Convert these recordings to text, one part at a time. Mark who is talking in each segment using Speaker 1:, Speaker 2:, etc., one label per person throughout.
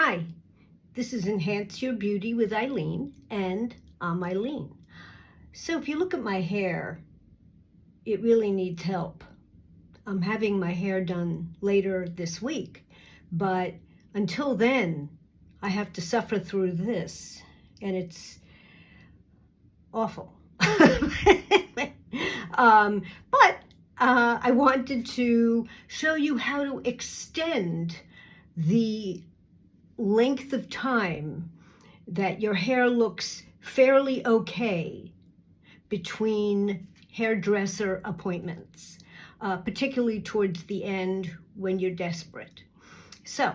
Speaker 1: Hi, this is Enhance Your Beauty with Eileen, and I'm Eileen. So if you look at my hair, it really needs help. I'm having my hair done later this week, but until then, I have to suffer through this, and it's awful. But I wanted to show you how to extend the length of time that your hair looks fairly okay between hairdresser appointments, particularly towards the end when you're desperate. So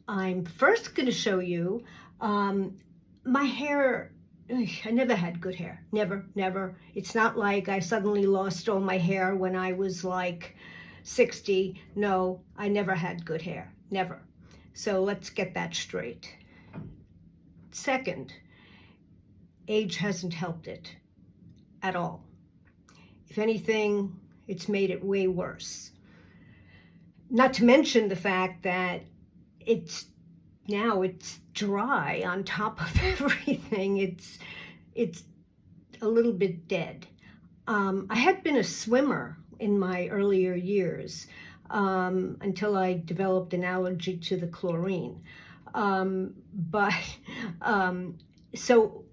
Speaker 1: I'm first going to show you my hair. I never had good hair. Never. It's not like I suddenly lost all my hair when I was like 60. No, I never had good hair. Never. So let's get that straight. Second, age hasn't helped it at all. If anything, it's made it way worse. Not to mention the fact that it's dry on top of everything. It's a little bit dead. I had been a swimmer in my earlier years until I developed an allergy to the chlorine. So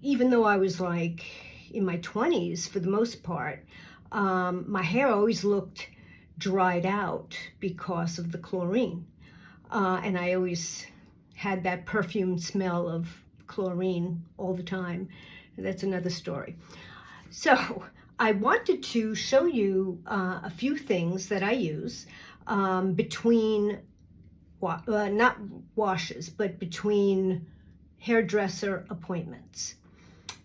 Speaker 1: even though I was like in my 20s for the most part, my hair always looked dried out because of the chlorine. And I always had that perfume smell of chlorine all the time. That's another story. So I wanted to show you a few things that I use between, not washes, but between hairdresser appointments.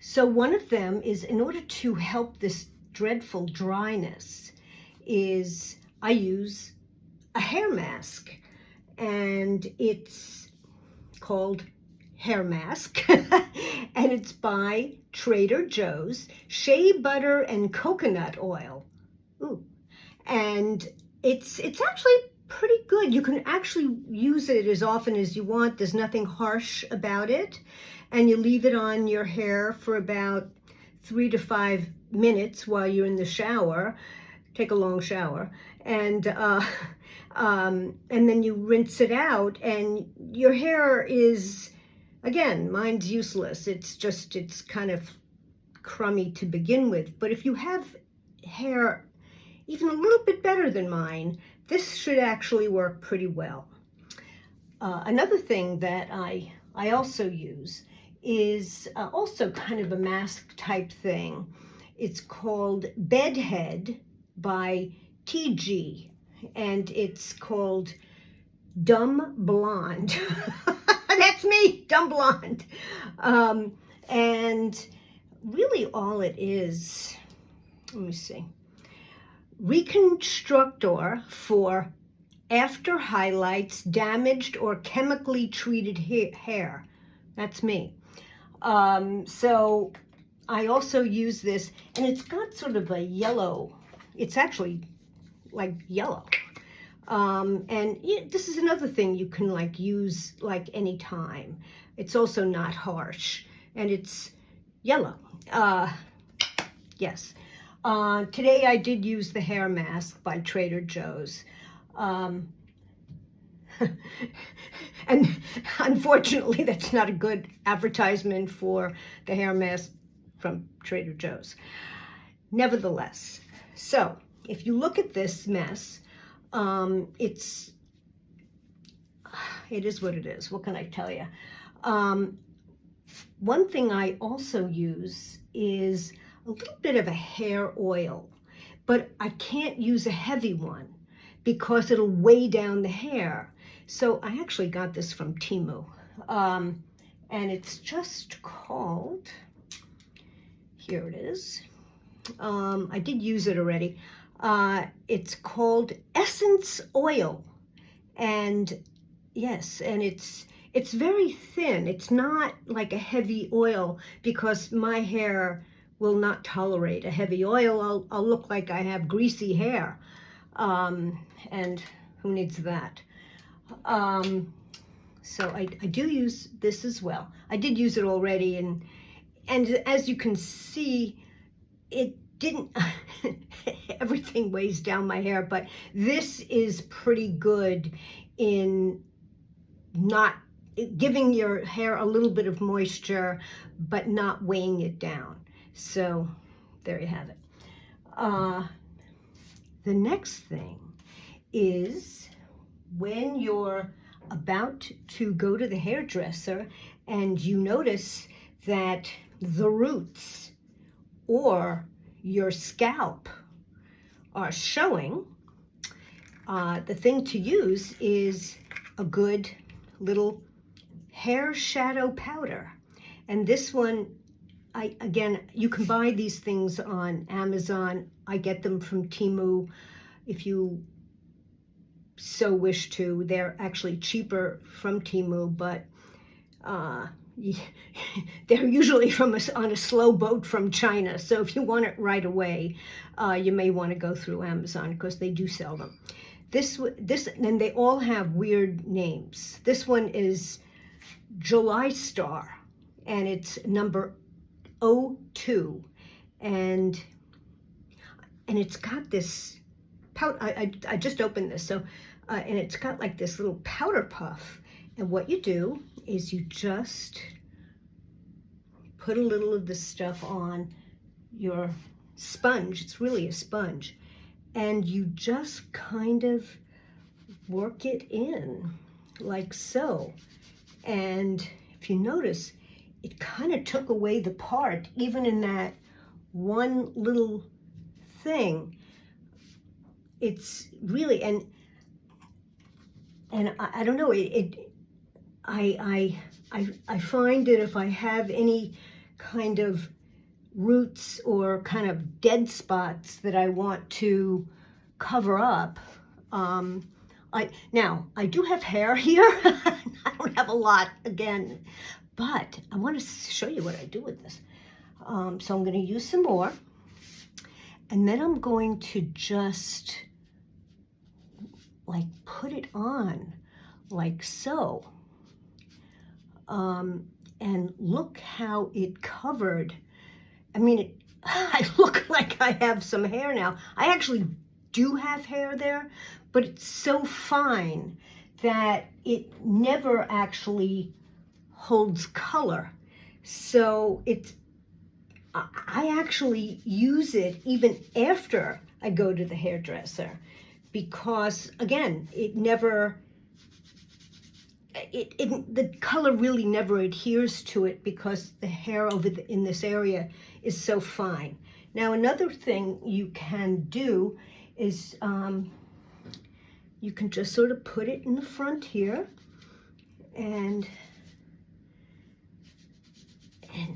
Speaker 1: So one of them is, in order to help this dreadful dryness, is I use a hair mask, and it's called Hair Mask, and it's by Trader Joe's, shea butter and coconut oil. Ooh. And it's actually pretty good. You can actually use it as often as you want. There's nothing harsh about it. And you leave it on your hair for about 3 to 5 minutes while you're in the shower. Take a long shower. And then you rinse it out, and your hair is, again, mine's useless. It's kind of crummy to begin with. But if you have hair even a little bit better than mine, this should actually work pretty well. Another thing that I also use is also kind of a mask type thing. It's called Bedhead by TG, and it's called Dumb Blonde. That's me, Dumb Blonde. And really all it is, let me see, Reconstructor for after highlights damaged or chemically treated hair. That's me. So I also use this, and it's got sort of a yellow, it's actually like yellow. And this is another thing you can like use like any time. It's also not harsh, and it's yellow. Yes. Today I did use the hair mask by Trader Joe's. And unfortunately, that's not a good advertisement for the hair mask from Trader Joe's. Nevertheless, so if you look at this mess, it is what it is. What can I tell you? One thing I also use is a little bit of a hair oil, but I can't use a heavy one because it'll weigh down the hair. So I actually got this from Temu, and it's just called, here it is. I did use it already. It's called Essence Oil, and yes, and it's very thin. It's not like a heavy oil, because my hair will not tolerate a heavy oil. I'll look like I have greasy hair, and who needs that? So I do use this as well. I did use it already, and as you can see, it didn't, everything weighs down my hair, but this is pretty good in not giving your hair a little bit of moisture, but not weighing it down. So there you have it. The next thing is when you're about to go to the hairdresser and you notice that the roots or your scalp are showing, the thing to use is a good little hair shadow powder. And this one, again, you can buy these things on Amazon. I get them from Temu if you so wish to. They're actually cheaper from Temu, but they're usually on a slow boat from China. So if you want it right away, you may want to go through Amazon because they do sell them. This, and they all have weird names. This one is July Star, and it's number 02, and it's got this powder. I just opened this, so and it's got like this little powder puff, and what you do is you just put a little of this stuff on your sponge. It's really a sponge, and you just kind of work it in like so. And if you notice, it kind of took away the part, even in that one little thing. It's really, and I don't know, I find that if I have any kind of roots or kind of dead spots that I want to cover up, now I do have hair here. I don't have a lot again, but I want to show you what I do with this. So I'm going to use some more, and then I'm going to just like put it on like so. And look how it covered. I mean, I look like I have some hair now. I actually do have hair there, but it's so fine that it never actually holds color. So I actually use it even after I go to the hairdresser, because again, the color really never adheres to it because the hair in this area is so fine. Now, another thing you can do is you can just sort of put it in the front here, and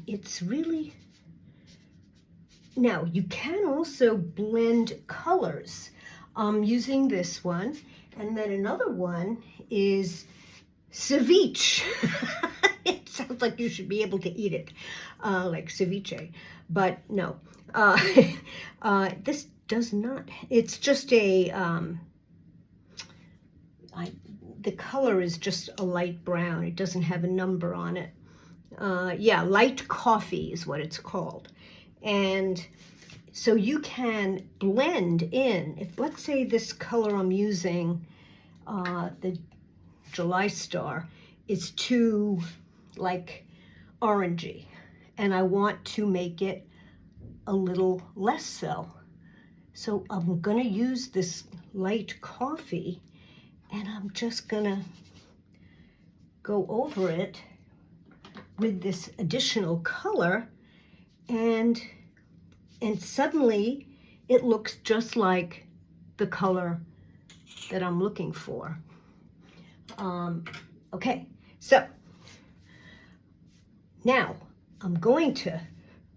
Speaker 1: it's really, now you can also blend colors using this one, and then another one is ceviche. It sounds like you should be able to eat it, like ceviche, but no. This does not. It's just a. The color is just a light brown. It doesn't have a number on it. Yeah, light coffee is what it's called, and so you can blend in. If let's say this color I'm using, the July Star, is too like orangey, and I want to make it a little less so. So I'm gonna use this light coffee, and I'm just gonna go over it with this additional color, and suddenly it looks just like the color that I'm looking for. Okay, so now I'm going to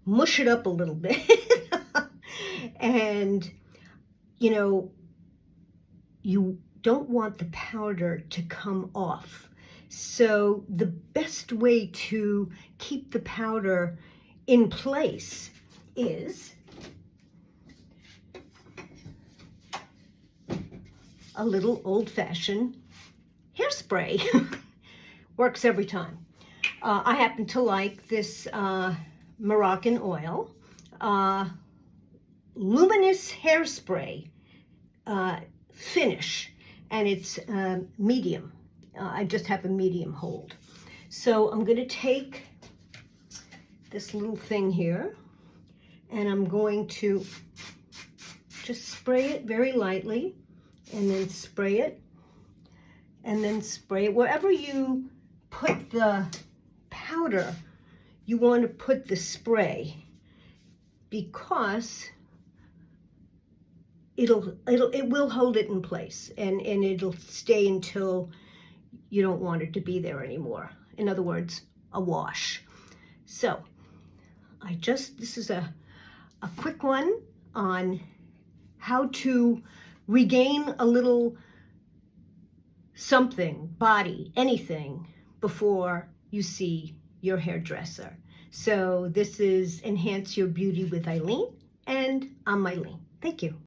Speaker 1: mush it up a little bit. And, you know, you don't want the powder to come off. So the best way to keep the powder in place is a little old-fashioned hairspray. Works every time. I happen to like this Moroccan oil. Luminous Hairspray finish, and it's medium. I just have a medium hold. So I'm going to take this little thing here, and I'm going to just spray it very lightly, and then spray it, and then spray it. Wherever you put the powder, you want to put the spray, because it will hold it in place, and it'll stay until you don't want it to be there anymore. In other words, a wash. So this is a quick one on how to regain a little something, body, anything, before you see your hairdresser. So this is Enhance Your Beauty with Eileen, and I'm Eileen. Thank you.